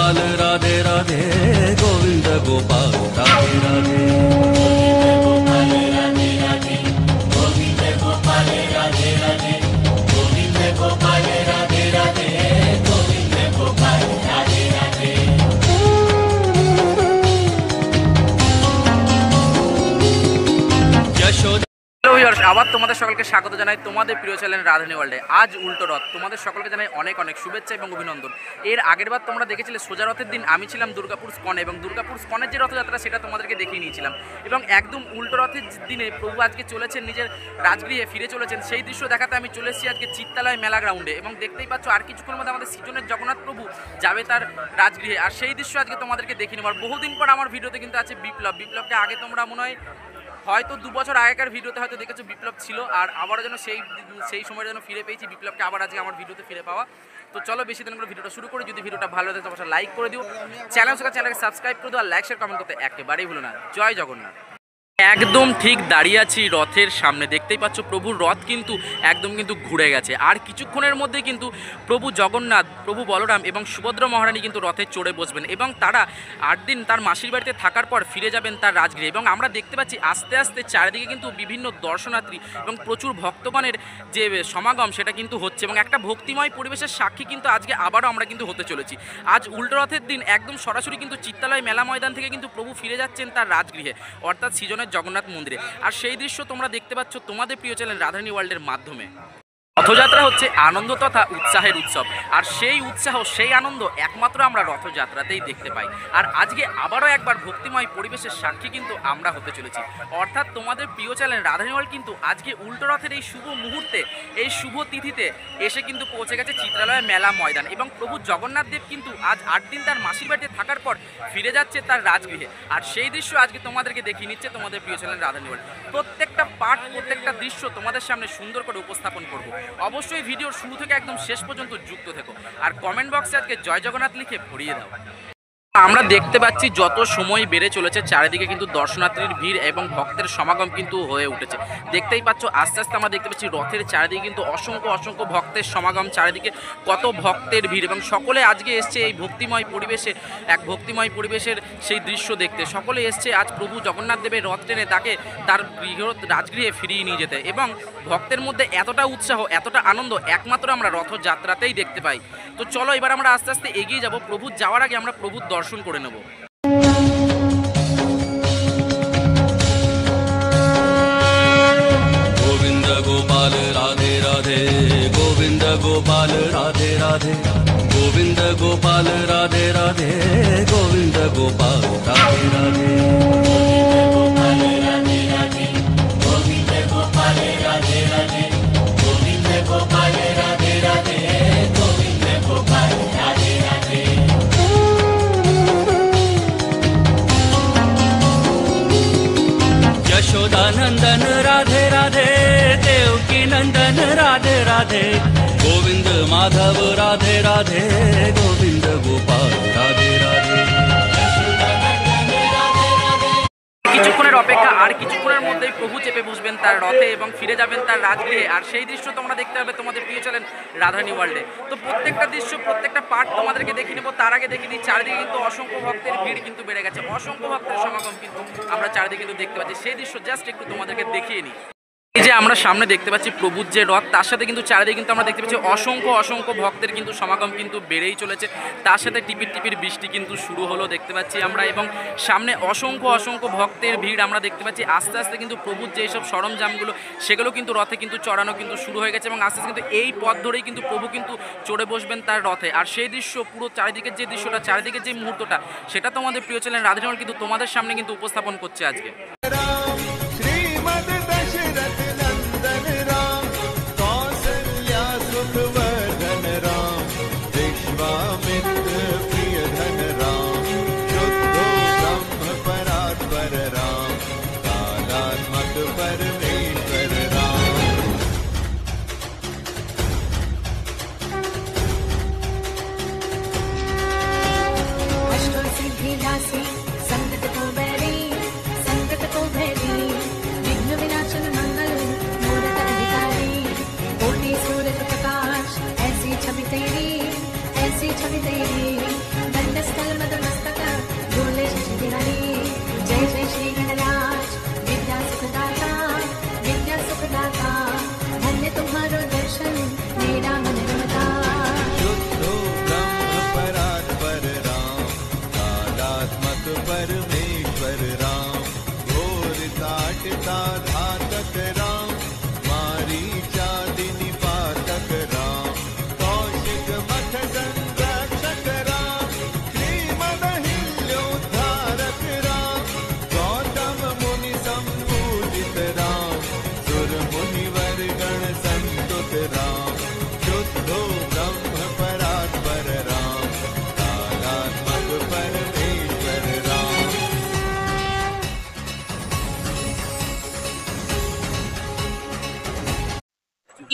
गोपाल राधे राधे गोविंद गोपाल राधे राधे गोपाल राधे राधे गोविंद गोपाल राधे राधे गोविंद गोपाल राधे राधे गोविंद गोपाल राधे राधे। यशोदा আবার তোমাদের সকলকে স্বাগত জানাই তোমাদের প্রিয় চ্যানেল রাধানী ওয়ার্ল্ডে। আজ উল্টো রথ, তোমাদের সকলকে জানাই অনেক অনেক শুভেচ্ছা এবং অভিনন্দন। এর আগের বার তোমরা দেখেছিলে সোজা রথের দিন আমি ছিলাম দুর্গাপুর স্কনে, এবং দুর্গাপুর স্কনের যে রথযাত্রা সেটা তোমাদেরকে দেখিয়ে নিয়েছিলাম। এবং একদম উল্টো রথের দিনে প্রভু আজকে চলেছেন নিজের রাজগৃহে ফিরে চলেছেন, সেই দৃশ্য দেখাতে আমি চলে এসেছি আজকে চিত্তালয় মেলা গ্রাউন্ডে। এবং দেখতেই পাচ্ছ আর কিছুক্ষণের মধ্যে আমাদের সৃজনের জগন্নাথ প্রভু যাবে তার রাজগৃহে, আর সেই দৃশ্য আজকে তোমাদেরকে দেখিয়ে নেব। আর বহুদিন পর আমার ভিডিওতে কিন্তু আছে বিপ্লবকে আগে তোমরা মনে হয় হয়তো 2 বছর আগেকার ভিডিওতে হয়তো দেখেছো বিপ্লব ছিল, আর আবারও যেন সেই সময়ের যেন ফিরে পেয়েছি বিপ্লবকে, আবার আজকে আমার ভিডিওতে ফিরে পাওয়া। তো চলো বেশি দিন করে ভিডিওটা শুরু করি। যদি ভিডিওটা ভালো লাগে অবশ্যই লাইক করে দিও, চ্যানেলটাকে সাবস্ক্রাইব করে দিও, আর লাইক শেয়ার কমেন্ট করতে একেবারেই ভুলো না। জয় জগন্নাথ। একদম ঠিক দাঁড়িয়ে আছি রথের সামনে, দেখতেই পাচ্ছ প্রভুর রথ কিন্তু একদম কিন্তু ঘুরে গেছে। আর কিছুক্ষণের মধ্যে কিন্তু প্রভু জগন্নাথ, প্রভু বলরাম এবং সুভদ্রা মহারানী কিন্তু রথে চড়ে বসবেন, এবং তারা 8 দিন তার মাসির বাড়িতে থাকার পর ফিরে যাবেন তার রাজগৃহে। এবং আমরা দেখতে পাচ্ছি আস্তে আস্তে চারিদিকে কিন্তু বিভিন্ন দর্শনার্থী এবং প্রচুর ভক্তগণের যে সমাগম সেটা কিন্তু হচ্ছে, এবং একটা ভক্তিময় পরিবেশের সাক্ষী কিন্তু আজকে আবারও আমরা কিন্তু হতে চলেছি। আজ উল্টো রথের দিন একদম সরাসরি কিন্তু চিত্তালয় মেলা ময়দান থেকে কিন্তু প্রভু ফিরে যাচ্ছেন তার রাজগৃহে, অর্থাৎ সৃজনের জগন্নাথ মন্দিরে। আর সেই দৃশ্য তোমরা দেখতে পাচ্ছ তোমাদের প্রিয় চ্যানেল রাধানী ওয়ার্ল্ডের মাধ্যমে। রথযাত্রা হচ্ছে আনন্দ তথা উৎসাহের উৎসব, আর সেই উৎসাহ সেই আনন্দ একমাত্র আমরা রথযাত্রাতেই দেখতে পাই। আর আজকে আবারও একবার ভক্তিময় পরিবেশের সাক্ষী কিন্তু আমরা হতে চলেছি, অর্থাৎ তোমাদের প্রিয় চ্যানেল রাধানী ওয়ার্ল্ড কিন্তু আজকে উল্টো রথের এই শুভ মুহূর্তে, এই শুভ তিথিতে এসে কিন্তু পৌঁছে গেছে চিত্রালয় মেলা ময়দান। এবং প্রভু জগন্নাথ দেব কিন্তু আজ 8 দিন তার মাসির বাড়িতে থাকার পর ফিরে যাচ্ছে তার রাজগৃহে, আর সেই দৃশ্য আজকে তোমাদেরকে দেখিয়ে নিচ্ছে তোমাদের প্রিয় চ্যানেল রাধানী ওয়ার্ল্ড। প্রত্যেকটা পার্ট, প্রত্যেকটা দৃশ্য তোমাদের সামনে সুন্দর করে উপস্থাপন করব। অবশ্যই ভিডিওর শুরু থেকে একদম শেষ পর্যন্ত যুক্ত থেকো, আর কমেন্ট বক্সে আজকে জয় জগন্নাথ লিখে ভরিয়ে দাও। আমরা দেখতে পাচ্ছি যত সময় বেড়ে চলেছে চারিদিকে কিন্তু দর্শনার্থীর ভিড় এবং ভক্তের সমাগম কিন্তু হয়ে উঠেছে। দেখতেই পাচ্ছ আস্তে আস্তে আমরা দেখতে পাচ্ছি রথের চারিদিকে কিন্তু অসংখ্য ভক্তের সমাগম, চারিদিকে কত ভক্তের ভিড়, এবং সকলে আজকে এসছে এই ভক্তিময় পরিবেশে, এক ভক্তিময় পরিবেশের সেই দৃশ্য দেখতে। সকলে এসছে আজ প্রভু জগন্নাথ দেবের রথ টেনে তাকে তার রাজগৃহে ফিরিয়ে নিয়ে যেতে, এবং ভক্তের মধ্যে এতটা উৎসাহ, এতটা আনন্দ একমাত্র আমরা রথযাত্রাতেই দেখতে পাই। তো চলো এবার আমরা আস্তে আস্তে এগিয়ে যাব। প্রভু যাওয়ার আগে আমরা প্রভুর দর্শন করে নেব। গোবিন্দ গোপাল রাধে রাধে গোবিন্দ গোপাল রাধে রাধে গোবিন্দ গোপাল রাধে রাধে গোবিন্দ গোপাল রাধে রাধে গোপাল রাধে রাধে গোবিন্দ গোপাল রাধে রাধে গোবিন্দ গোপাল রাধে রাধে গোবিন্দ গোপাল রাধে রাধে। यशोदानंदन राधे राधे देवकी नंदन राधे राधे गोविंद माधव राधे राधे गोविंद गोपाल राधे राधे। কিছুক্ষণের অপেক্ষা, আর কিছুক্ষণের মধ্যেই প্রভু চেপে বসবেন তার রথে এবং ফিরে যাবেন তার রাজগৃহে, আর সেই দৃশ্য তোমরা দেখতে পাবে তোমাদের প্রিয় চ্যানেল রাধানী ওয়ার্ল্ডে। তো প্রত্যেকটা দৃশ্য, প্রত্যেকটা পার্ট তোমাদেরকে দেখিয়ে নেবো। তার আগে দেখিয়ে দিই চারিদিকে কিন্তু অসংখ্য ভক্তের ভিড় কিন্তু বেড়ে গেছে, অসংখ্য ভক্তের সমাগম কিন্তু আমরা চারিদিকে কিন্তু দেখতে পাচ্ছি। সেই দৃশ্য জাস্ট একটু তোমাদেরকে দেখিয়ে নিই। এই যে আমরা সামনে দেখতে পাচ্ছি প্রভুর যে রথ, তার সাথে কিন্তু চারিদিকে কিন্তু আমরা দেখতে পাচ্ছি অসংখ্য ভক্তের কিন্তু সমাগম কিন্তু বেড়েই চলেছে। তার সাথে টিপির বৃষ্টি কিন্তু শুরু হলো দেখতে পাচ্ছি আমরা, এবং সামনে অসংখ্য ভক্তের ভিড় আমরা দেখতে পাচ্ছি। আস্তে আস্তে কিন্তু প্রভুর যে এইসব সরঞ্জামগুলো সেগুলো কিন্তু রথে কিন্তু চড়ানো কিন্তু শুরু হয়ে গেছে, এবং আস্তে আস্তে কিন্তু এই পথ ধরেই কিন্তু প্রভু কিন্তু চড়ে বসবেন তার রথে। আর সেই দৃশ্য, পুরো চারিদিকের যে দৃশ্যটা, চারিদিকের যে মুহূর্তটা, সেটা তোমাদের প্রিয় চ্যানেল রাধানী ওয়ার্ল্ড কিন্তু তোমাদের সামনে কিন্তু উপস্থাপন করছে আজকে। संकट को भैरी विघ्न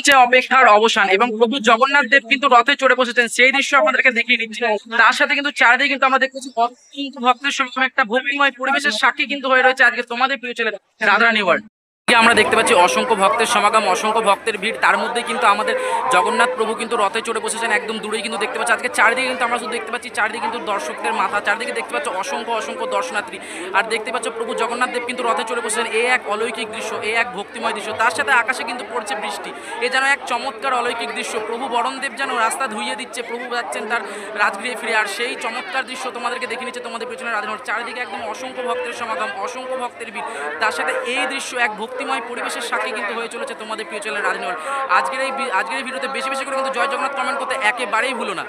চলছে অপেক্ষার অবসান এবং প্রভু জগন্নাথ দেব কিন্তু রথে চড়ে বসেছেন, সেই দৃশ্য আপনাদেরকে দেখিয়ে নিচ্ছি। তার সাথে কিন্তু চারিদিকে কিন্তু আমরা দেখতেছি অসংখ্য ভক্তের সঙ্গে একটা ভক্তিময় পরিবেশের সাক্ষী কিন্তু হয়ে রয়েছে আজকে তোমাদের প্রিয় ছেলে রাধারানী ওয়ার্ল্ড। আমরা দেখতে পাচ্ছি অসংখ্য ভক্তের সমাগম, অসংখ্য ভক্তের ভিড়, তার মধ্যে কিন্তু আমাদের জগন্নাথ প্রভু কিন্তু রথে চড়ে বসেছেন একদম দূরেই কিন্তু দেখতে পাচ্ছি। আজকে চারিদিকে কিন্তু আমরা শুধু দেখতে পাচ্ছি চারিদিকে কিন্তু দর্শকদের মাথা, চারিদিকে দেখতে পাচ্ছ অসংখ্য অসংখ্য দর্শনার্থী, আর দেখতে পাচ্ছ প্রভু জগন্নাথ দেব কিন্তু রথে চড়ে বসেছেন। এই এক অলৌকিক দৃশ্য, এই এক ভক্তিময় দৃশ্য, তার সাথে আকাশে কিন্তু পড়ছে বৃষ্টি। এ যেন এক চমৎকার অলৌকিক দৃশ্য। প্রভু বরণদেব যেন রাস্তা ধুইয়ে দিচ্ছে, প্রভু যাচ্ছেন তার রাজগৃহে ফিরে, আর সেই চমৎকার দৃশ্য তোমাদেরকে দেখে নিচ্ছে তোমাদের পেছনে রাধারণ। চারিদিকে একদম অসংখ্য ভক্তের সমাগম, অসংখ্য ভক্তের ভিড়, তার সাথে এই দৃশ্য এক ভক্তিময় পরিবেশের সাক্ষী কিন্তু হয়ে চলেছে তোমাদের প্রিয় চ্যানেল রাধারানী ওয়ার্ল্ড। আজকের এই ভিডিওতে বেশি বেশি করে কিন্তু জয় জগন্নাথ কমেন্ট করতে একেবারেই ভুলো না।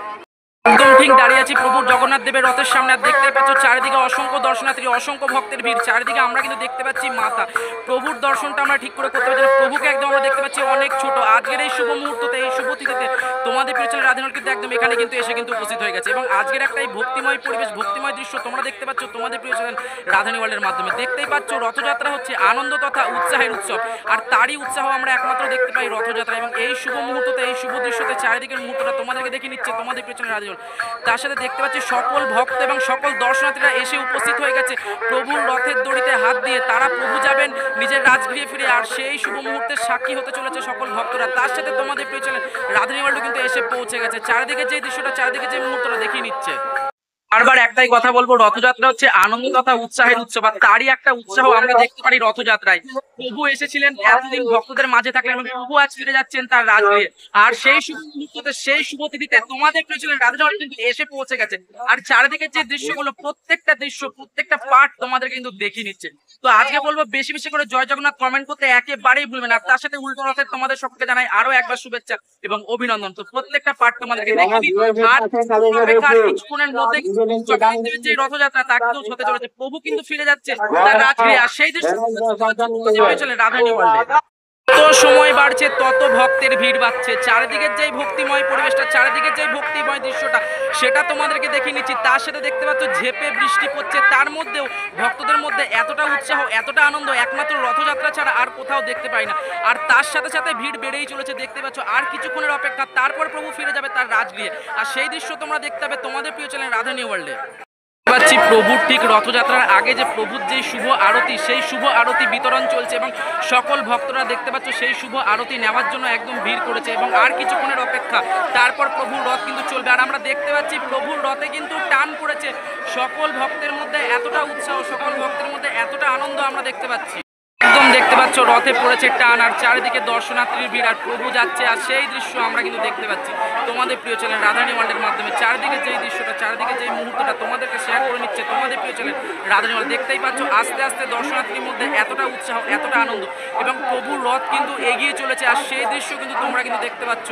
একদম ঠিক দাঁড়িয়ে আছি প্রভু জগন্নাথ দেবের রথের সামনে, আর দেখতে পাচ্ছ চারিদিকে অসংখ্য দর্শনার্থী, অসংখ্য ভক্তের ভিড়, চারিদিকে আমরা কিন্তু দেখতে পাচ্ছি মাথা। প্রভুর দর্শনটা আমরা ঠিক করে করতে পারছি না, প্রভুকে একদম আমরা দেখতে পাচ্ছি অনেক ছোট। আজকের এই শুভ মুহূর্ততে, এই শুভ তিথিতে তোমাদের প্রিয় চ্যানেল রাধারানী কিন্তু একদম এখানে কিন্তু এসে কিন্তু উপস্থিত হয়ে গেছে, এবং আজকের একটা এই ভক্তিময় পরিবেশ, ভক্তিময় দৃশ্য তোমরা দেখতে পাচ্ছ তোমাদের প্রিয় চ্যানেল রাধারানী ওয়ার্ল্ডের মাধ্যমে। দেখতেই পাচ্ছ রথযাত্রা হচ্ছে আনন্দ তথা উৎসাহের উৎসব, আর তারই উৎসাহ আমরা একমাত্র দেখতে পাই রথযাত্রা। এবং এই শুভ মুহূর্ততে, এই শুভ দৃশ্যতে চারিদিকের মুহূর্তটা তোমাদেরকে দেখে নিচ্ছে তোমাদের প্রিয় চ্যানেল রাধারানী ওয়ার্ল্ড। তার সাথে দেখতে পাচ্ছি সকল ভক্ত এবং সকল দর্শনার্থীরা এসে উপস্থিত হয়ে গেছে প্রভুর রথের দড়িতে হাত দিয়ে। তারা প্রভু যাবেন নিজের রাজগৃহে ফিরে, আর সেই শুভ মুহূর্তের সাক্ষী হতে চলেছে সকল ভক্তরা। তার সাথে তোমাদের প্রিয় চ্যানেল রাধারানী ওয়ার্ল্ড কিন্তু এসে পৌঁছে গেছে। চারিদিকে যে দৃশ্যটা, চারিদিকে যে মুহূর্তটা দেখিয়ে নিচ্ছে। বারবার একটাই কথা বলবো, রথযাত্রা হচ্ছে আনন্দ তথা উৎসাহের উৎসব, আর তারই একটা উৎসাহ আমরা দেখতে পারি রথযাত্রায়। প্রভু এসেছিলেন এতদিন ভক্তদের মাঝে থাকলেন, এবং প্রভু আজ ফিরে যাচ্ছেন তার রাজগৃহে, আর সেই শুভ মুহূর্তে, সেই শুভ তিথিতে তোমাদের প্রিয় চ্যানেল রাধারানী কিন্তু এসে পৌঁছে গেছে। আর চারিদিকে যে দৃশ্যগুলো, প্রত্যেকটা দৃশ্য, প্রত্যেকটা পার্ট তোমাদের কিন্তু দেখিয়ে নিচ্ছে। তো আজকে বলবো বেশি বেশি করে জয় জগন্নাথ কমেন্ট করতে একেবারেই ভুলবেন না। আর তার সাথে উল্টো রথের তোমাদের সকলকে জানাই আরো একবার শুভেচ্ছা এবং অভিনন্দন। তো প্রত্যেকটা পার্ট তোমাদেরকে দেখিয়ে দিই, আর কিছুক্ষণের মধ্যে যে রথযাত্রা তা কিন্তু হতে চলেছে। প্রভু কিন্তু ফিরে যাচ্ছে তার রাজগৃহে, আর সেই দৃশ্য রাধারানী ওয়ার্ল্ডে। যত সময় বাড়ছে তত ভক্তের ভিড় বাড়ছে, চারিদিকের যে ভক্তিময় পরিবেশটা, চারিদিকের যে ভক্তিময় দৃশ্যটা, সেটা তোমাদেরকে দেখিয়ে নিচ্ছি। তার সাথে দেখতে পাচ্ছ ঝেপে বৃষ্টি পড়ছে, তার মধ্যেও ভক্তদের মধ্যে এতটা উৎসাহ, এতটা আনন্দ একমাত্র রথযাত্রা ছাড়া আর কোথাও দেখতে পাই না। আর তার সাথে সাথে ভিড় বেড়েই চলেছে, দেখতে পাচ্ছ আর কিছুক্ষণের অপেক্ষা, তারপর প্রভু ফিরে যাবে তার রাজগৃহে, আর সেই দৃশ্য তোমরা দেখতে পাবে তোমাদের প্রিয় চ্যানেল রাধারানী ওয়ার্ল্ডে। পাচ্ছি প্রভুর ঠিক রথযাত্রার আগে যে প্রভুর যেই শুভ আরতি, সেই শুভ আরতি বিতরণ চলছে, এবং সকল ভক্তরা দেখতে পাচ্ছ সেই শুভ আরতি নেওয়ার জন্য একদম ভিড় করেছে, এবং আর কিছুক্ষণের অপেক্ষা, তারপর প্রভুর রথ কিন্তু চলবে। আর আমরা দেখতে পাচ্ছি প্রভুর রথে কিন্তু টান পড়েছে, সকল ভক্তের মধ্যে এতটা উৎসাহ, সকল ভক্তের মধ্যে এতটা আনন্দ আমরা দেখতে পাচ্ছি। একদম দেখতে পাচ্ছ রথে পড়েছে টান, আর চারিদিকে দর্শনার্থীর ভিড়, আর প্রভু যাচ্ছে, আর সেই দৃশ্য আমরা কিন্তু দেখতে পাচ্ছি তোমাদের প্রিয় চ্যানেল রাধারানী ওয়ার্ল্ডের মাধ্যমে। চারিদিকে যেই দৃশ্যটা, চারিদিকে যেই মুহূর্তটা তোমাদেরকে শেয়ার করে নিচ্ছে তোমাদের প্রিয় চ্যানেল রাধারানী ওয়ার্ল্ড। দেখতেই পাচ্ছ আস্তে আস্তে দর্শনার্থীর মধ্যে এতটা উৎসাহ, এতটা আনন্দ, এবং প্রভুর রথ কিন্তু এগিয়ে চলেছে, আর সেই দৃশ্য কিন্তু তোমরা কিন্তু দেখতে পাচ্ছ।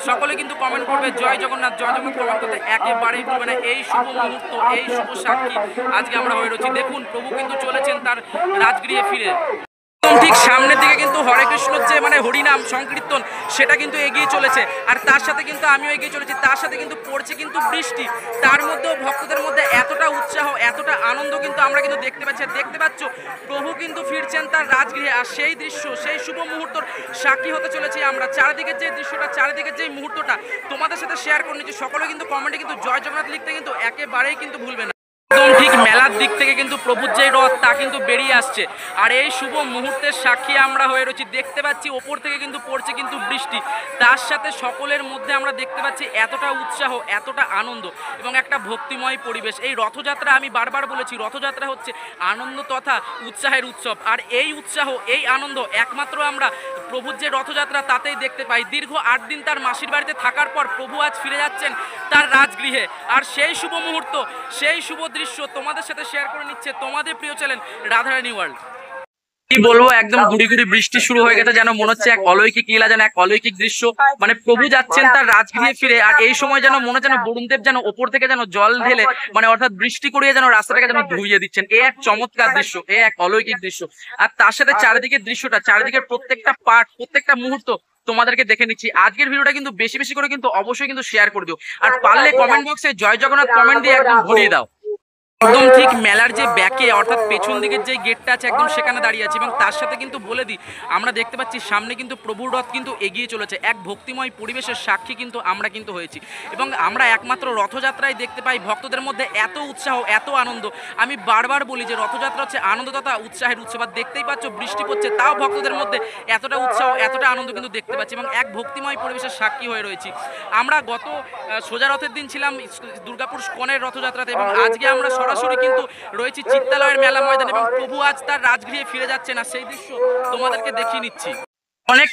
সকলে কিন্তু কমেন্ট করবে জয় জগন্নাথ, জয় জগন্নাথ কমেন্ট করতে একেবারেই ভুলবে না। এই শুভ মুহূর্ত, এই শুভ সাক্ষী আজকে আমরা হয়ে রয়েছি। দেখুন প্রভু কিন্তু চলেছেন তার রাজগৃহে ফিরে। ঠিক সামনের দিকে কিন্তু হরে কৃষ্ণর যে হরিনাম সংকীর্তন, সেটা কিন্তু এগিয়ে চলেছে, আর তার সাথে কিন্তু আমিও এগিয়ে চলেছি। তার সাথে কিন্তু পড়ছে কিন্তু বৃষ্টি, তার মধ্যেও ভক্তদের মধ্যে এতটা উৎসাহ, এতটা আনন্দ কিন্তু আমরা কিন্তু দেখতে পাচ্ছি। দেখতে পাচ্ছ প্রভু কিন্তু ফিরছেন তার রাজগৃহে, আর সেই দৃশ্য, সেই শুভ মুহূর্তর সাক্ষী হতে চলেছি আমরা। চারিদিকের যে দৃশ্যটা, চারিদিকের যে মুহূর্তটা তোমাদের সাথে শেয়ার করে নিচ্ছি। সকলে কিন্তু কমেন্টে কিন্তু জয় জগন্নাথ লিখতে কিন্তু একেবারেই কিন্তু ভুলবে না। একদম ঠিক মেলার দিক থেকে কিন্তু প্রভুর যে রথ তা কিন্তু বেরিয়ে আসছে, আর এই শুভ মুহূর্তের সাক্ষী আমরা হয়ে রয়েছি। দেখতে পাচ্ছি ওপর থেকে কিন্তু পড়ছে কিন্তু বৃষ্টি, তার সাথে সকলের মধ্যে আমরা দেখতে পাচ্ছি এতটা উৎসাহ, এতটা আনন্দ এবং একটা ভক্তিময় পরিবেশ। এই রথযাত্রা, আমি বারবার বলেছি, রথযাত্রা হচ্ছে আনন্দ তথা উৎসাহের উৎসব, আর এই উৎসাহ, এই আনন্দ একমাত্র আমরা প্রভুর যে রথযাত্রা তাতেই দেখতে পাই। দীর্ঘ 8 দিন তার মাসির বাড়িতে থাকার পর প্রভু আজ ফিরে যাচ্ছেন তার রাজগৃহে, আর সেই শুভ মুহূর্ত, সেই শুভ দৃশ্য তোমাদের সাথে শেয়ার করে নিচ্ছে তোমাদের প্রিয় চ্যানেল রাধারানী ওয়ার্ল্ড। কি বলবো, একদম গুড়ি গুড়ি বৃষ্টি শুরু হয়ে গেছে, যেন মনে হচ্ছে এক অলৌকিক লীলা, যেন এক অলৌকিক দৃশ্য। প্রভু যাচ্ছেন তার রাজগৃহে ফিরে, আর এই সময় যেন মনে যেন বরুণদেব যেন ওপর থেকে যেন জল ঢেলে, অর্থাৎ বৃষ্টি করিয়ে যেন রাস্তাটাকে যেন ধুইয়ে দিচ্ছেন। এ এক চমৎকার দৃশ্য, এ এক অলৌকিক দৃশ্য। আর তার সাথে চারিদিকের দৃশ্যটা, চারিদিকের প্রত্যেকটা পার্ট, প্রত্যেকটা মুহূর্ত তোমাদেরকে দেখে নিচ্ছি। আজকের ভিডিওটা কিন্তু বেশি বেশি করে কিন্তু অবশ্যই কিন্তু শেয়ার করে দিও, আর পারলে কমেন্ট বক্সে জয় জগন্নাথ কমেন্ট দিয়ে একদম ভরিয়ে দাও। একদম ঠিক মেলার যে ব্যাকে অর্থাৎ পেছন দিকের যে গেটটা আছে একদম সেখানে দাঁড়িয়ে আছে এবং তার সাথে কিন্তু বলে দিই আমরা দেখতে পাচ্ছি সামনে কিন্তু প্রভুর রথ কিন্তু এগিয়ে চলেছে। এক ভক্তিময় পরিবেশের সাক্ষী কিন্তু আমরা কিন্তু হয়েছি এবং আমরা একমাত্র রথযাত্রায় দেখতে পাই ভক্তদের মধ্যে এত উৎসাহ, এত আনন্দ। আমি বারবার বলি যে রথযাত্রা হচ্ছে আনন্দ তথা উৎসাহের উৎসব। আর দেখতেই পাচ্ছ বৃষ্টি পড়ছে, তাও ভক্তদের মধ্যে এতটা উৎসাহ, এতটা আনন্দ কিন্তু দেখতে পাচ্ছি এবং এক ভক্তিময় পরিবেশের সাক্ষী হয়ে রয়েছি। আমরা গত সোজা রথের দিন ছিলাম দুর্গাপুর স্কনের রথযাত্রাতে এবং আজকে আমরা সরাসরি কিন্তু রয়েছি চিত্তালয়ের মেলা ময়দান এবং প্রভু আজ তার রাজগৃহে ফিরে যাচ্ছে না, সেই দৃশ্য তোমাদেরকে দেখিয়ে নিচ্ছি। অনেক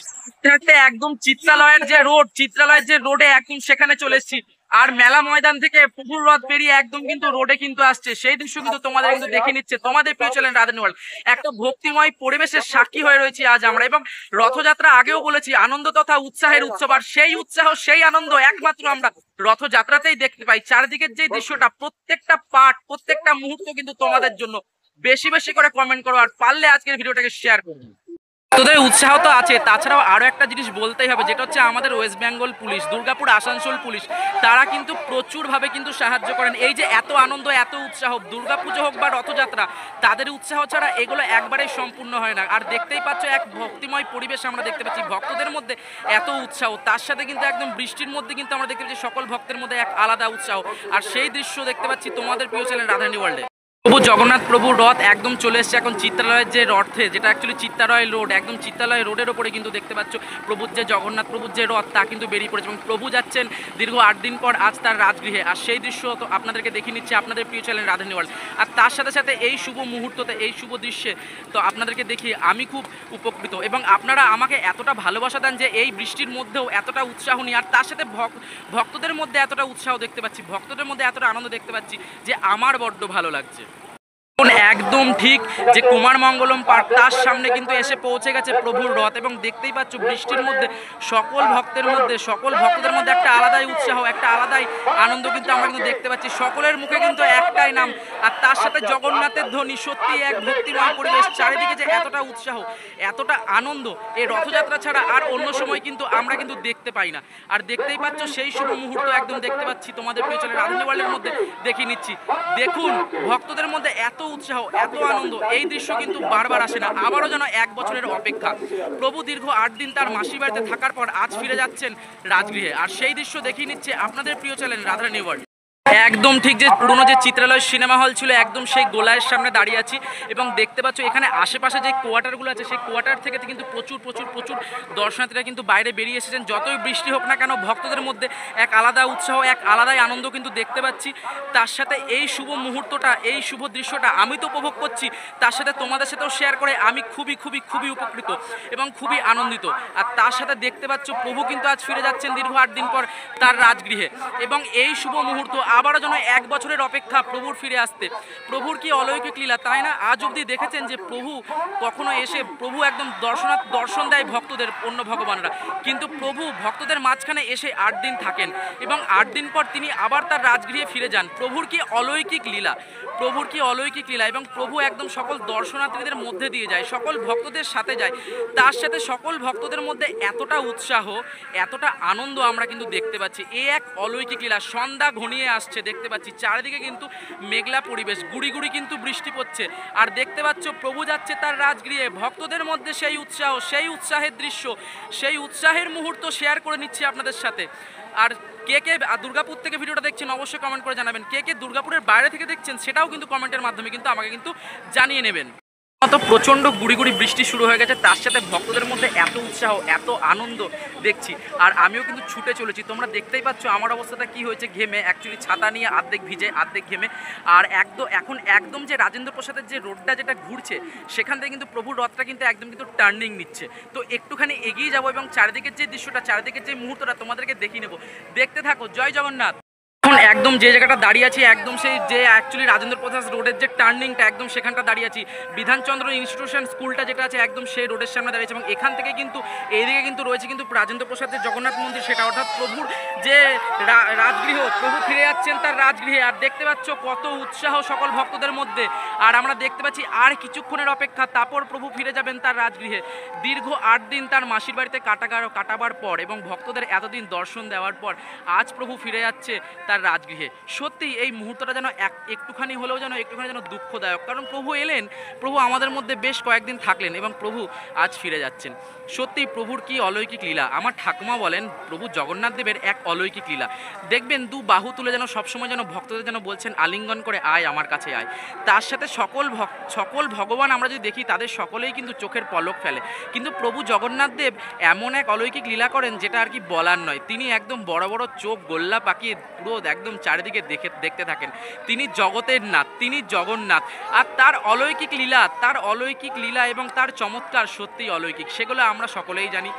একদম চিত্রালয়ের যে রোড, চিত্রালয়ের যে রোডে একদম সেখানে চলে এসেছি আর মেলা ময়দান থেকে প্রভুর রথ বেরিয়ে একদম কিন্তু রোডে কিন্তু আসছে, সেই দৃশ্য কিন্তু তোমাদের কিন্তু দেখে নিচ্ছে তোমাদের প্রিয় চ্যানেল রাধানী ওয়ার্ল্ড। একটা ভক্তিময় পরিবেশের সাক্ষী হয়ে রয়েছি আজ আমরা এবং রথযাত্রা আগেও বলেছি আনন্দ তথা উৎসাহের উৎসব, আর সেই উৎসাহ সেই আনন্দ একমাত্র আমরা রথযাত্রাতেই দেখতে পাই। চারিদিকের যে দৃশ্যটা, প্রত্যেকটা পার্ট, প্রত্যেকটা মুহূর্ত কিন্তু তোমাদের জন্য। বেশি বেশি করে কমেন্ট করো আর পারলে আজকের ভিডিওটাকে শেয়ার করো। তোদের উৎসাহ তো আছে, তাছাড়াও আরও একটা জিনিস বলতেই হবে যেটা হচ্ছে আমাদের West Bengal police, Durgapur Asansol police, তারা কিন্তু প্রচুরভাবে কিন্তু সাহায্য করেন। এই যে এত আনন্দ, এত উৎসাহ, দুর্গাপুজো হোক বা রথযাত্রা, তাদের উৎসাহ ছাড়া এগুলো একবারেই সম্পূর্ণ হয় না। আর দেখতেই পাচ্ছ এক ভক্তিময় পরিবেশ আমরা দেখতে পাচ্ছি, ভক্তদের মধ্যে এত উৎসাহ, তার সাথে কিন্তু একদম বৃষ্টির মধ্যে কিন্তু আমরা দেখতে পাচ্ছি সকল ভক্তের মধ্যে এক আলাদা উৎসাহ। আর সেই দৃশ্য দেখতে পাচ্ছি তোমাদের প্রিয় চ্যানেল রাধানী ওয়ার্ল্ডে। প্রভু জগন্নাথ প্রভুর রথ একদম চলে এসছে এখন চিত্রালয়ের যে রথে, যেটা অ্যাকচুয়ালি চিত্রালয় রোড, একদম চিত্রালয় রোডের ওপরে কিন্তু দেখতে পাচ্ছ প্রভুর যে জগন্নাথ প্রভুর যে রথ তা কিন্তু বেরিয়ে পড়েছে এবং প্রভু যাচ্ছেন দীর্ঘ 8 দিন পর আজ তার রাজগৃহে। আর সেই দৃশ্য তো আপনাদেরকে দেখিয়ে নিচ্ছে আপনাদের প্রিয় চ্যানেল রাধানী ওয়ার্ল্ড। আর তার সাথে সাথে এই শুভ মুহূর্ততে, এই শুভ দৃশ্যে তো আপনাদেরকে দেখিয়ে আমি খুব উপকৃত এবং আপনারা আমাকে এতটা ভালোবাসা দেন যে এই বৃষ্টির মধ্যেও এতটা উৎসাহ নিয়ে, আর তার সাথে ভক্তদের মধ্যে এতটা উৎসাহ দেখতে পাচ্ছি, ভক্তদের মধ্যে এতটা আনন্দ দেখতে পাচ্ছি যে আমার বড্ড ভালো লাগছে। একদম ঠিক যে কুমার মঙ্গলম পার্ক, তার সামনে কিন্তু এসে পৌঁছে গেছে প্রভুর রথ এবং দেখতেই পাচ্ছ বৃষ্টির মধ্যে সকল ভক্তের মধ্যে, সকল ভক্তদের মধ্যে একটা আলাদাই উৎসাহ, একটা আলাদাই আনন্দ কিন্তু আমরা কিন্তু দেখতে পাচ্ছি। সকলের মুখে কিন্তু একটাই নাম আর তার সাথে জগন্নাথের ধ্বনি। সত্যি এক ভক্তিময় পরিবেশ, চারিদিকে যে এতটা উৎসাহ, এতটা আনন্দ এই রথযাত্রা ছাড়া আর অন্য সময় কিন্তু আমরা কিন্তু দেখতে পাই না। আর দেখতেই পাচ্ছ সেই শুভ মুহূর্ত একদম দেখতে পাচ্ছি তোমাদের প্রিয় চ্যানেল রাধানী ওয়ার্ল্ডের মধ্যে দেখিয়ে নিচ্ছি। দেখুন ভক্তদের মধ্যে এত উৎসাহ, এত আনন্দ, এই দৃশ্য কিন্তু বারবার আসে না। আবারও যেন 1 বছরের অপেক্ষা। প্রভু দীর্ঘ 8 দিন তার মাসির বাড়িতে থাকার পর আজ ফিরে যাচ্ছেন রাজগৃহে, আর সেই দৃশ্য দেখিয়ে নিচ্ছে আপনাদের প্রিয় চ্যানেল রাধানী ওয়ার্ল্ড। একদম ঠিক যে পুরনো যে চিত্রালয় সিনেমা হল ছিল একদম সেই গোলায়ের সামনে দাঁড়িয়ে আছি এবং দেখতে পাচ্ছ এখানে আশেপাশে যে কোয়ার্টারগুলো আছে সেই কোয়ার্টার থেকে কিন্তু প্রচুর প্রচুর প্রচুর দর্শনার্থীরা কিন্তু বাইরে বেরিয়ে এসেছেন। যতই বৃষ্টি হোক না কেন ভক্তদের মধ্যে এক আলাদা উৎসাহ, এক আলাদাই আনন্দ কিন্তু দেখতে পাচ্ছি। তার সাথে এই শুভ মুহূর্তটা, এই শুভ দৃশ্যটা আমি তো উপভোগ করছি, তার সাথে তোমাদের সাথেও শেয়ার করে আমি খুবই খুবই খুবই উপকৃত এবং খুবই আনন্দিত। আর তার সাথে দেখতে পাচ্ছ প্রভু কিন্তু আজ ফিরে যাচ্ছেন দীর্ঘ 8 দিন পর তার রাজগৃহে এবং এই শুভ মুহূর্ত আবারও যেন 1 বছরের অপেক্ষা প্রভুর ফিরে আসতে। প্রভুর কি অলৌকিক লীলা, তাই না? আজ অবধি দেখেছেন যে প্রভু কখনো এসে প্রভু একদম দর্শন দেয় ভক্তদের, অন্য ভগবানরা, কিন্তু প্রভু ভক্তদের মাঝখানে এসে 8 দিন থাকেন এবং 8 দিন পর তিনি আবার তার রাজগৃহে ফিরে যান। প্রভুর কি অলৌকিক লীলা, প্রভুর কি অলৌকিক লীলা এবং প্রভু একদম সকল দর্শনার্থীদের মধ্যে দিয়ে যায়, সকল ভক্তদের সাথে যায়, তার সাথে সকল ভক্তদের মধ্যে এতটা উৎসাহ, এতটা আনন্দ আমরা কিন্তু দেখতে পাচ্ছি। এই এক অলৌকিক লীলা। সন্ধ্যা ঘনিয়ে আসছে, দেখতে পাচ্ছি চারিদিকে কিন্তু মেঘলা পরিবেশ, গুড়ি গুড়ি কিন্তু বৃষ্টি পড়ছে আর দেখতে পাচ্ছ প্রভু যাচ্ছে তার রাজগৃহে। ভক্তদের মধ্যে সেই উৎসাহ, সেই উৎসাহের দৃশ্য, সেই উৎসাহের মুহূর্ত শেয়ার করে নিচ্ছি আপনাদের সাথে। আর কে কে দুর্গাপুর থেকে ভিডিওটা দেখছেন অবশ্যই কমেন্ট করে জানাবেন, কে কে দুর্গাপুরের বাইরে থেকে দেখছেন সেটাও কিন্তু কমেন্টের মাধ্যমে কিন্তু আমাকে কিন্তু জানিয়ে নেবেন। তো প্রচণ্ড গুড়ি গুড়ি বৃষ্টি শুরু হয়ে গেছে, তার সাথে ভক্তদের মধ্যে এত উৎসাহ, এত আনন্দ দেখছি আর আমিও কিন্তু ছুটে চলেছি। তোমরা দেখতেই পাচ্ছ আমার অবস্থাটা কি হয়েছে, ঘেমে, অ্যাকচুয়ালি ছাতা নিয়ে আর্ধেক ভিজে আর্ধেক ঘেমে। আর এখন একদম যে রাজেন্দ্র প্রসাদের যে রোডটা যেটা ঘুরছে সেখান থেকে কিন্তু প্রভুর রথটা কিন্তু একদম কিন্তু টার্নিং নিচ্ছে। তো একটুখানি এগিয়ে যাবো এবং চারিদিকের যে দৃশ্যটা, চারিদিকের যে মুহূর্তটা তোমাদেরকে দেখিয়ে নেবো, দেখতে থাকো। জয় জগন্নাথ। এখন একদম যে জায়গাটা দাঁড়িয়ে আছি একদম সেই যে অ্যাকচুয়ালি রাজেন্দ্র প্রসাদ রোডের যে টার্নিংটা একদম সেখানটা দাঁড়িয়ে আছি। বিধানচন্দ্র ইনস্টিটিউশন স্কুলটা যেটা আছে একদম সেই রোডের সামনে দাঁড়িয়েছে এবং এখান থেকে কিন্তু এইদিকে কিন্তু রয়েছে কিন্তু রাজেন্দ্র প্রসাদের জগন্নাথ মন্দির, সেটা অর্থাৎ প্রভুর যে রাজগৃহ, প্রভু ফিরে যাচ্ছেন তার রাজগৃহে। আর দেখতে পাচ্ছ কত উৎসাহ সকল ভক্তদের মধ্যে। আর আমরা দেখতে পাচ্ছি আর কিছুক্ষণের অপেক্ষা, তারপর প্রভু ফিরে যাবেন তার রাজগৃহে। দীর্ঘ 8 দিন তার মাসির বাড়িতে কাটাবার পর এবং ভক্তদের এতদিন দর্শন দেওয়ার পর আজ প্রভু ফিরে যাচ্ছে তার রাজগৃহে। সত্যি এই মুহূর্তটা যেন একটুখানি যেন দুঃখদায়ক, কারণ প্রভু এলেন, প্রভু আমাদের মধ্যে বেশ কয়েকদিন থাকলেন এবং প্রভু আজ ফিরে যাচ্ছেন। সত্যি প্রভুর কি অলৌকিক লীলা। আমার ঠাকুমা বলেন প্রভু জগন্নাথ দেবের এক অলৌকিক লীলা। দেখবেন দু বাহু তুলে যেন সবসময় যেন ভক্তদের যেন বলছেন আলিঙ্গন করে আয় আমার কাছে আয়। তার সাথে সকল ভগবান আমরা যদি দেখি তাদের সকলেই কিন্তু চোখের পলক ফেলে। কিন্তু প্রভু জগন্নাথ দেব এমন এক অলৌকিক লীলা করেন যেটা আর কি বলার নয়। তিনি একদম বড় বড় চোখ গোল্লা পাকিয়ে পুরো একদম চারিদিকে দেখতে থাকেন। তিনি জগতের নাথ, তিনি জগন্নাথ। আর তার অলৌকিক লীলা এবং তার চমৎকার সত্যিই অলৌকিক, সেগুলো আমরা সকলেই জানি।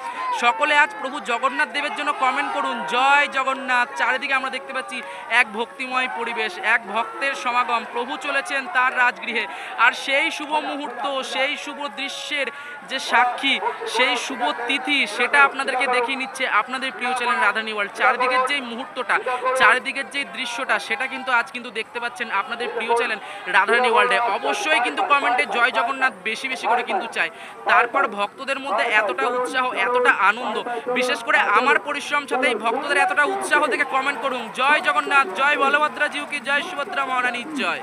সকলে আজ প্রভু জগন্নাথ দেবের জন্য কমেন্ট করুন জয় জগন্নাথ। চারিদিকে আমরা দেখতে পাচ্ছি এক ভক্তিময় পরিবেশ, এক ভক্তের সমাগম। প্রভু চলেছেন তার রাজগৃহে, আর সেই শুভ মুহূর্ত, সেই শুভ দৃশ্যের যে সাক্ষী, সেই শুভ তিথি, সেটা আপনাদেরকে দেখিয়ে নিচ্ছে আপনাদের প্রিয় চ্যানেল রাধারানী ওয়ার্ল্ড। চারিদিকের যেই মুহূর্তটা, চারিদিকের যেই দৃশ্যটা, সেটা কিন্তু আজ কিন্তু দেখতে পাচ্ছেন আপনাদের প্রিয় চ্যানেল রাধারানী ওয়ার্ল্ডে। অবশ্যই কিন্তু কমেন্টে জয় জগন্নাথ বেশি বেশি করে কিন্তু চাই। তারপর ভক্তদের মধ্যে এতটা উৎসাহ, এতটা আনন্দ, বিশেষ করে আমার পরিশ্রম সাথে এই ভক্তদের এতটা উৎসাহ দেখে কমেন্ট করুন জয় জগন্নাথ, জয় বলভদ্রা জিউ কি জয়, সুভদ্রা মহারানীর জয়।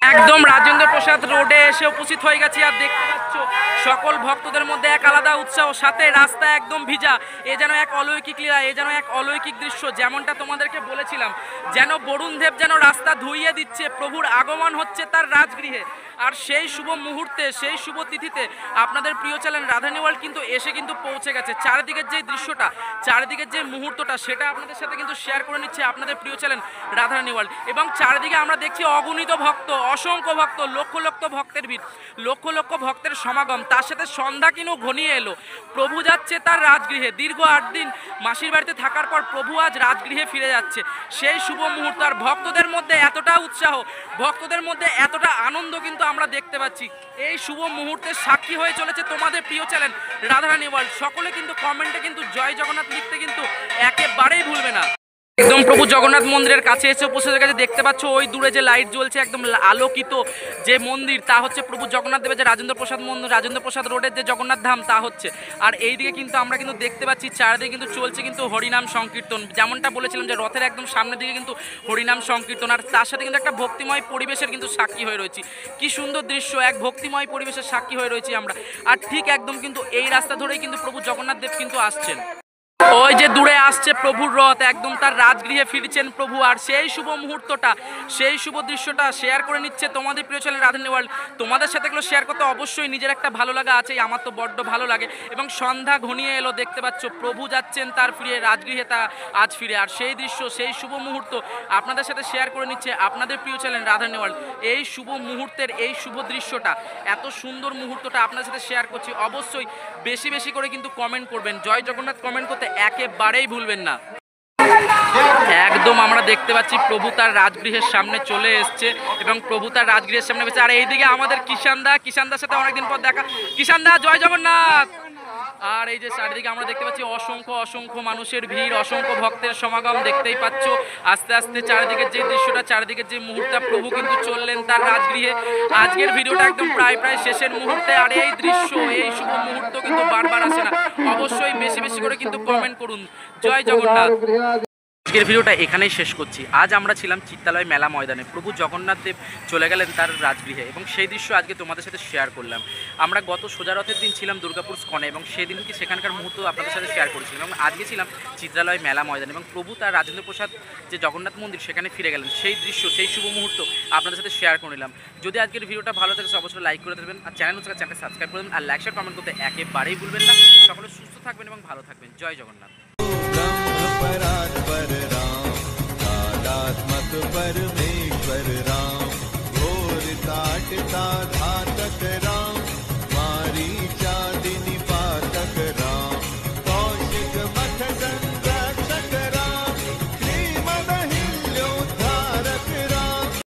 একদম রাজেন্দ্র প্রসাদ রোডে এসে উপস্থিত হয়ে গেছি, আর দেখতে পাচ্ছ সকল ভক্তদের মধ্যে এক আলাদা উৎসাহ, সাথে রাস্তা একদম ভিজা। এ যেন এক অলৌকিক লীলা, এ যেন এক অলৌকিক দৃশ্য। যেমনটা তোমাদেরকে বলেছিলাম, যেন বরুণ দেব যেন রাস্তা ধুইয়ে দিচ্ছে, প্রভুর আগমন হচ্ছে তার রাজগৃহে। আর সেই শুভ মুহূর্তে, সেই শুভ তিথিতে আপনাদের প্রিয় চ্যানেল রাধারানী ওয়ার্ল্ড কিন্তু এসে কিন্তু পৌঁছে গেছে। চারিদিকের যে দৃশ্যটা, চারিদিকের যে মুহূর্তটা, সেটা আপনাদের সাথে কিন্তু শেয়ার করে নিচ্ছে আপনাদের প্রিয় চ্যানেল রাধারানী ওয়ার্ল্ড। এবং চারিদিকে আমরা দেখছি অগণিত ভক্ত, অসংখ্য ভক্ত, লক্ষ লক্ষ ভক্তের ভিড়, লক্ষ লক্ষ ভক্তের সমাগম। তার সাথে সন্ধ্যা কিন্তু ঘনিয়ে এলো, প্রভু যাচ্ছে তার রাজগৃহে। দীর্ঘ 8 দিন মাসির বাড়িতে থাকার পর প্রভু আজ রাজগৃহে ফিরে যাচ্ছে। সেই শুভ মুহূর্ত, আর ভক্তদের মধ্যে এতটা উৎসাহ, ভক্তদের মধ্যে এতটা আনন্দ কিন্তু আমরা দেখতে পাচ্ছি। এই শুভ মুহূর্তের সাক্ষী হয়ে চলেছে তোমাদের প্রিয় চ্যানেল রাধারানী ওয়ার্ল্ড। সকলে কিন্তু কমেন্টে কিন্তু জয় জগন্নাথ লিখতে কিন্তু একেবারেই ভুলবে না। একদম প্রভু জগন্নাথ মন্দিরের কাছে এসে উপস্থিত হয়ে গেছে। দেখতে পাচ্ছ ওই দূরে যে লাইট জ্বলছে, একদম আলোকিত যে মন্দির, তা হচ্ছে প্রভু জগন্নাথ দেবের যে রাজেন্দ্র প্রসাদ মন্দির, রাজেন্দ্র প্রসাদ রোডের যে জগন্নাথ ধাম, তা হচ্ছে। আর এইদিকে কিন্তু আমরা কিন্তু দেখতে পাচ্ছি চারিদিকে কিন্তু চলছে কিন্তু হরিনাম সংকীর্তন। যেমনটা বলেছিলাম যে রথের একদম সামনের দিকে কিন্তু হরিনাম সংকীর্তন, আর তার সাথে কিন্তু একটা ভক্তিময় পরিবেশের কিন্তু সাক্ষী হয়ে রয়েছি। কি সুন্দর দৃশ্য, এক ভক্তিময় পরিবেশের সাক্ষী হয়ে রয়েছি আমরা। আর ঠিক একদম কিন্তু এই রাস্তা ধরেই কিন্তু প্রভু জগন্নাথ দেব কিন্তু আসছেন। ওই যে দূরে আসছে প্রভুর রথ, একদম তার রাজগৃহে ফিরছেন প্রভু। আর সেই শুভ মুহূর্তটা, সেই শুভ দৃশ্যটা শেয়ার করে নিচ্ছে তোমাদের প্রিয় চ্যানেল রাধারানী ওয়ার্ল্ড। তোমাদের সাথে এগুলো শেয়ার করতে অবশ্যই নিজের একটা ভালো লাগা আছেই, আমার তো বড্ড ভালো লাগে। এবং সন্ধ্যা ঘনিয়ে এলো, দেখতে পাচ্ছ প্রভু যাচ্ছেন তার ফিরে রাজগৃহে, তা আজ ফিরে। আর সেই দৃশ্য, সেই শুভ মুহূর্ত আপনাদের সাথে শেয়ার করে নিচ্ছে আপনাদের প্রিয় চ্যানেল রাধারানী ওয়ার্ল্ড। এই শুভ মুহূর্তের এই শুভ দৃশ্যটা, এত সুন্দর মুহূর্তটা আপনাদের সাথে শেয়ার করছি। অবশ্যই বেশি বেশি করে কিন্তু কমেন্ট করবেন, জয় জগন্নাথ কমেন্ট করতে একেবারেই ভুলবেন না। একদম আমরা দেখতে পাচ্ছি প্রভু তার রাজগৃহের সামনে চলে এসছে এবং প্রভু তার রাজগৃহের সামনে বসে। আর এইদিকে আমাদের কিষানদার সাথে অনেকদিন পর দেখা। কিষানদা জয় জগন্নাথ। আর এই যে চারিদিকে আমরা দেখতে পাচ্ছি অসংখ্য অসংখ্য মানুষের ভিড়, অসংখ্য ভক্তের সমাগম। দেখতেই পাচ্ছ আস্তে আস্তে চারিদিকের যে দৃশ্যটা, চারিদিকের যে মুহূর্তটা, প্রভু কিন্তু চললেন তার রাজগৃহে। আজকের ভিডিওটা একদম প্রায় শেষের মুহূর্তে। আর এই দৃশ্য, এই শুভ মুহূর্ত কিন্তু বারবার আসে না। অবশ্যই বেশি বেশি করে কিন্তু কমেন্ট করুন জয় জগন্নাথ। আজকের ভিডিওটা এখানেই শেষ করছি। আজ আমরা ছিলাম চিত্তালয় মেলা ময়দানে, প্রভু জগন্নাথ দেব চলে গেলেন তার রাজগৃহে এবং সেই দৃশ্য আজকে তোমাদের সাথে শেয়ার করলাম। আমরা গত সোজা রথের দিন ছিলাম দুর্গাপুর স্কনে এবং সেদিন কি সেখানকার মুহূর্ত আপনাদের সাথে শেয়ার করেছিলাম। এবং আজকে ছিলাম চিত্রালয় মেলা ময়দানে এবং প্রভু তার রাজেন্দ্র প্রসাদ যে জগন্নাথ মন্দির, সেখানে ফিরে গেলেন। সেই দৃশ্য, সেই শুভ মুহূর্ত আপনাদের সাথে শেয়ার করে নিলাম। যদি আজকের ভিডিওটা ভালো থাকে অবশ্যই লাইক করে দেবেন, আর চ্যানেলটা সাবস্ক্রাইব করে দেবেন, আর লাইক শেয়ার কমেন্ট করতে একেবারেই ভুলবেন না। সকলে সুস্থ থাকবেন এবং ভালো থাকবেন। জয় জগন্নাথ। परमेश्वर राम घोर काटता घातक राम।